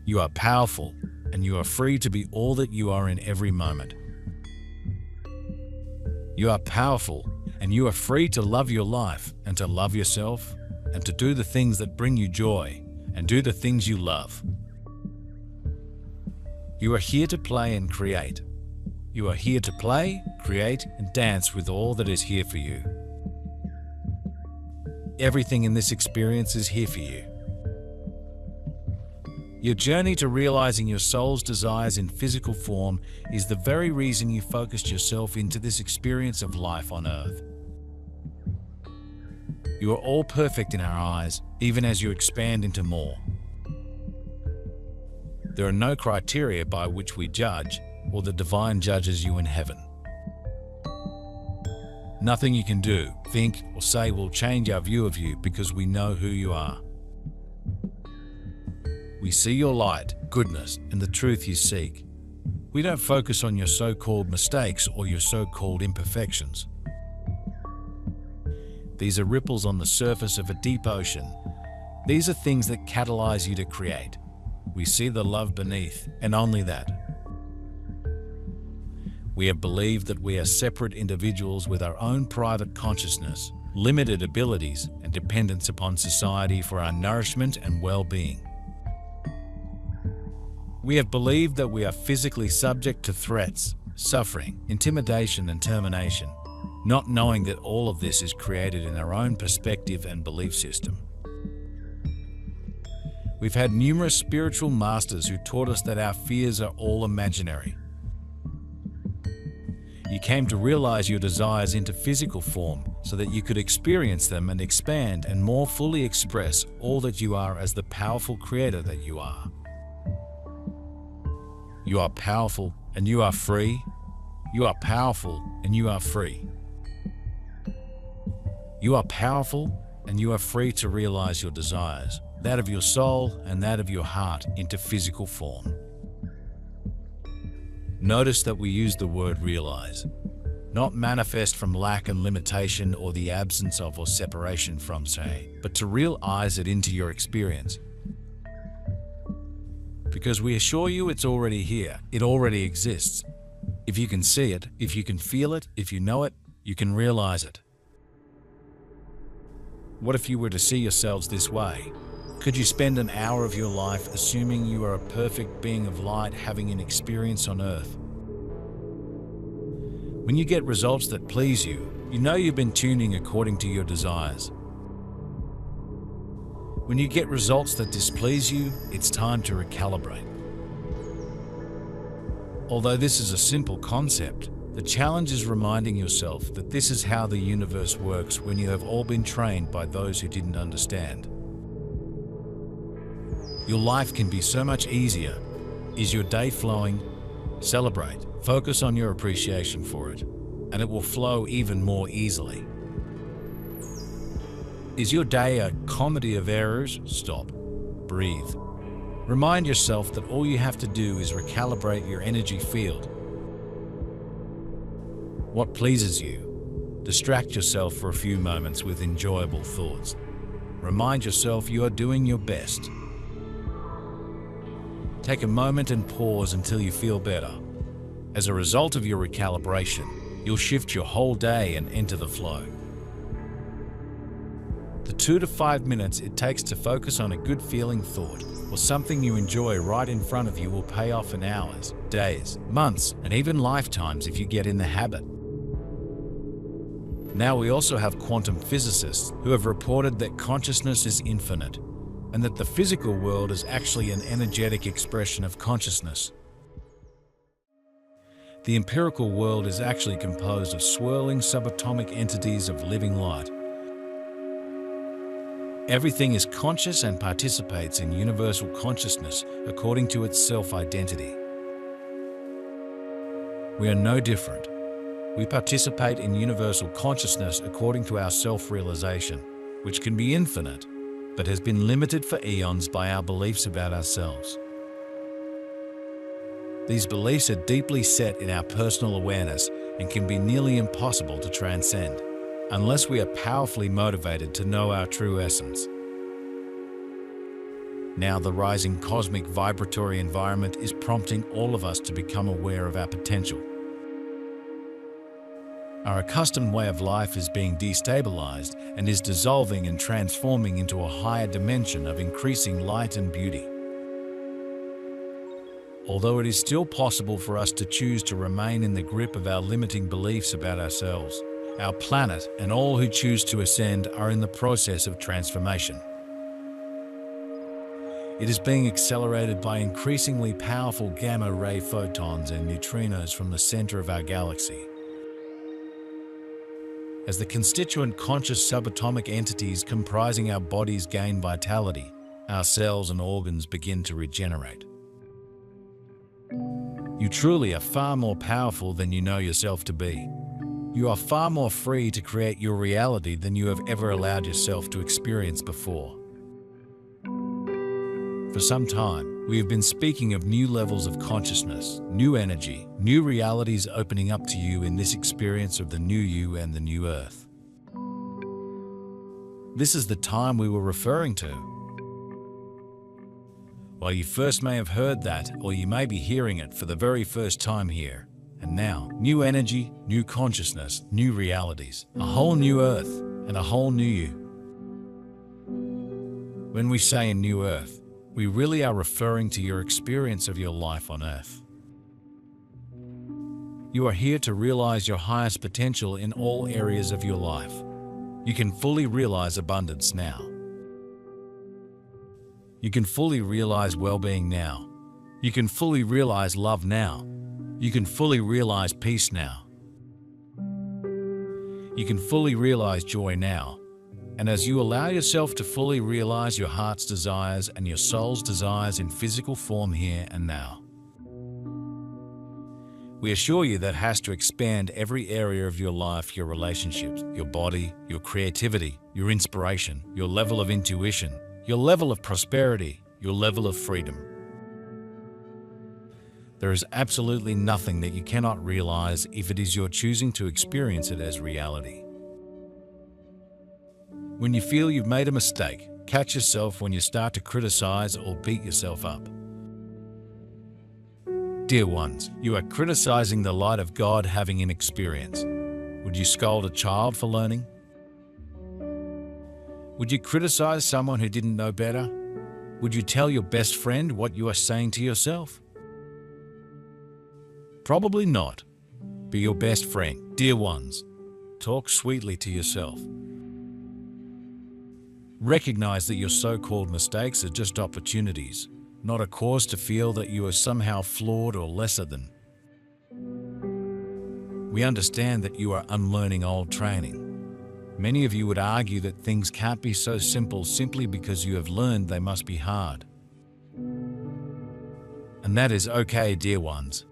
You are powerful, and you are free to be all that you are in every moment. You are powerful, and you are free to love your life and to love yourself and to do the things that bring you joy and do the things you love. You are here to play and create. You are here to play, create, and dance with all that is here for you. Everything in this experience is here for you. Your journey to realizing your soul's desires in physical form is the very reason you focused yourself into this experience of life on Earth. You are all perfect in our eyes, even as you expand into more. There are no criteria by which we judge, or the divine judges you in heaven. Nothing you can do, think, or say will change our view of you because we know who you are. We see your light, goodness, and the truth you seek. We don't focus on your so-called mistakes or your so-called imperfections. These are ripples on the surface of a deep ocean. These are things that catalyze you to create. We see the love beneath, and only that. We have believed that we are separate individuals with our own private consciousness, limited abilities, and dependence upon society for our nourishment and well-being. We have believed that we are physically subject to threats, suffering, intimidation, and termination, not knowing that all of this is created in our own perspective and belief system. We've had numerous spiritual masters who taught us that our fears are all imaginary. You came to realize your desires into physical form so that you could experience them and expand and more fully express all that you are as the powerful creator that you are. You are powerful and you are free. You are powerful and you are free. You are powerful and you are free to realize your desires, that of your soul and that of your heart, into physical form. Notice that we use the word realize, not manifest from lack and limitation or the absence of or separation from, say, but to realize it into your experience. Because we assure you it's already here, it already exists. If you can see it, if you can feel it, if you know it, you can realize it. What if you were to see yourselves this way? Could you spend an hour of your life assuming you are a perfect being of light having an experience on Earth? When you get results that please you, you know you've been tuning according to your desires. When you get results that displease you, it's time to recalibrate. Although this is a simple concept, the challenge is reminding yourself that this is how the universe works when you have all been trained by those who didn't understand. Your life can be so much easier. Is your day flowing? Celebrate. Focus on your appreciation for it, and it will flow even more easily. Is your day a comedy of errors? Stop. Breathe. Remind yourself that all you have to do is recalibrate your energy field. What pleases you? Distract yourself for a few moments with enjoyable thoughts. Remind yourself you are doing your best. Take a moment and pause until you feel better. As a result of your recalibration, you'll shift your whole day and enter the flow. The 2 to 5 minutes it takes to focus on a good feeling thought or something you enjoy right in front of you will pay off in hours, days, months, and even lifetimes if you get in the habit. Now we also have quantum physicists who have reported that consciousness is infinite and that the physical world is actually an energetic expression of consciousness. The empirical world is actually composed of swirling subatomic entities of living light. Everything is conscious and participates in universal consciousness according to its self-identity. We are no different. We participate in universal consciousness according to our self-realization, which can be infinite, but has been limited for eons by our beliefs about ourselves. These beliefs are deeply set in our personal awareness and can be nearly impossible to transcend, unless we are powerfully motivated to know our true essence. Now the rising cosmic vibratory environment is prompting all of us to become aware of our potential. Our accustomed way of life is being destabilized and is dissolving and transforming into a higher dimension of increasing light and beauty. Although it is still possible for us to choose to remain in the grip of our limiting beliefs about ourselves, our planet and all who choose to ascend are in the process of transformation. It is being accelerated by increasingly powerful gamma-ray photons and neutrinos from the center of our galaxy. As the constituent conscious subatomic entities comprising our bodies gain vitality, our cells and organs begin to regenerate. You truly are far more powerful than you know yourself to be. You are far more free to create your reality than you have ever allowed yourself to experience before. For some time, we have been speaking of new levels of consciousness, new energy, new realities opening up to you in this experience of the new you and the new earth. This is the time we were referring to. While you first may have heard that, or you may be hearing it for the very first time here, and now, new energy, new consciousness, new realities, a whole new earth, and a whole new you. When we say a new earth, we really are referring to your experience of your life on earth. You are here to realize your highest potential in all areas of your life. You can fully realize abundance now. You can fully realize well-being now. You can fully realize love now. You can fully realize peace now. You can fully realize joy now. And as you allow yourself to fully realize your heart's desires and your soul's desires in physical form here and now, we assure you that has to expand every area of your life, your relationships, your body, your creativity, your inspiration, your level of intuition, your level of prosperity, your level of freedom. There is absolutely nothing that you cannot realize if it is your choosing to experience it as reality. When you feel you've made a mistake, catch yourself when you start to criticize or beat yourself up. Dear ones, you are criticizing the light of God having an experience. Would you scold a child for learning? Would you criticize someone who didn't know better? Would you tell your best friend what you are saying to yourself? Probably not. Be your best friend, dear ones. Talk sweetly to yourself. Recognize that your so-called mistakes are just opportunities, not a cause to feel that you are somehow flawed or lesser than. We understand that you are unlearning old training. Many of you would argue that things can't be so simple simply because you have learned they must be hard. And that is okay, dear ones.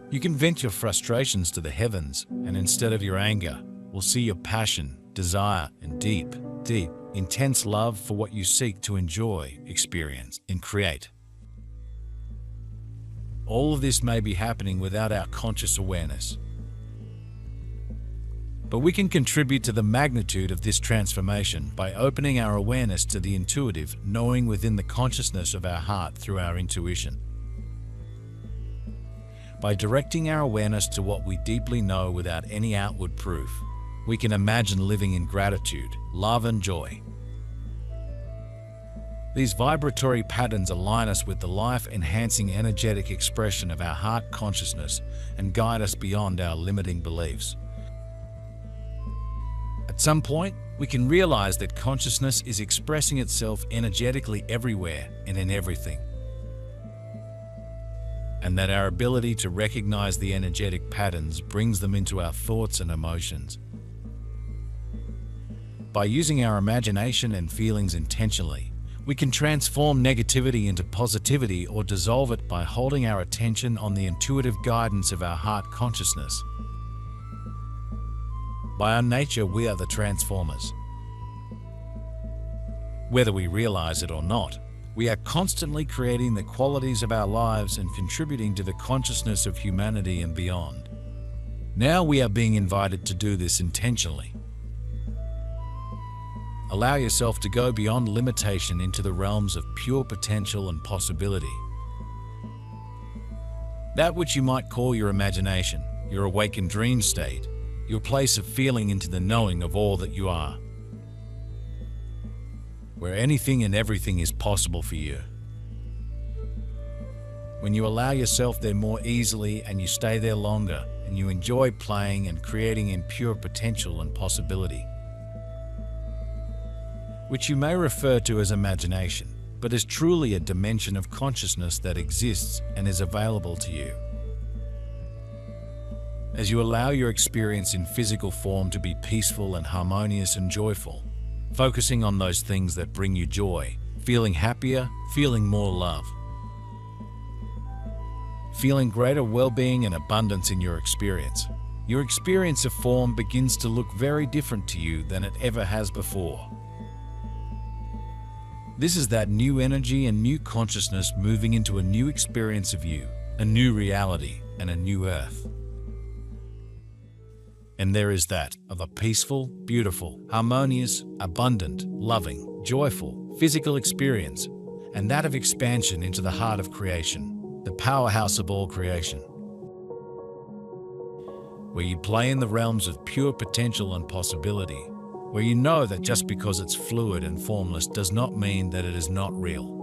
You can vent your frustrations to the heavens, and instead of your anger, we'll see your passion, desire, and deep, intense love for what you seek to enjoy, experience, and create. All of this may be happening without our conscious awareness. But we can contribute to the magnitude of this transformation by opening our awareness to the intuitive, knowing within the consciousness of our heart through our intuition. By directing our awareness to what we deeply know without any outward proof, we can imagine living in gratitude, love, and joy. These vibratory patterns align us with the life-enhancing energetic expression of our heart consciousness and guide us beyond our limiting beliefs. At some point, we can realize that consciousness is expressing itself energetically everywhere and in everything, and that our ability to recognize the energetic patterns brings them into our thoughts and emotions. By using our imagination and feelings intentionally, we can transform negativity into positivity or dissolve it by holding our attention on the intuitive guidance of our heart consciousness. By our nature, we are the transformers. Whether we realize it or not, we are constantly creating the qualities of our lives and contributing to the consciousness of humanity and beyond. Now we are being invited to do this intentionally. Allow yourself to go beyond limitation into the realms of pure potential and possibility. That which you might call your imagination, your awakened dream state, your place of feeling into the knowing of all that you are, where anything and everything is possible for you. When you allow yourself there more easily and you stay there longer, and you enjoy playing and creating in pure potential and possibility, which you may refer to as imagination, but is truly a dimension of consciousness that exists and is available to you. As you allow your experience in physical form to be peaceful and harmonious and joyful, focusing on those things that bring you joy, feeling happier, feeling more love, feeling greater well-being and abundance in your experience of form begins to look very different to you than it ever has before. This is that new energy and new consciousness moving into a new experience of you, a new reality and a new earth. And there is that of a peaceful, beautiful, harmonious, abundant, loving, joyful, physical experience, and that of expansion into the heart of creation, the powerhouse of all creation, where you play in the realms of pure potential and possibility, where you know that just because it's fluid and formless does not mean that it is not real.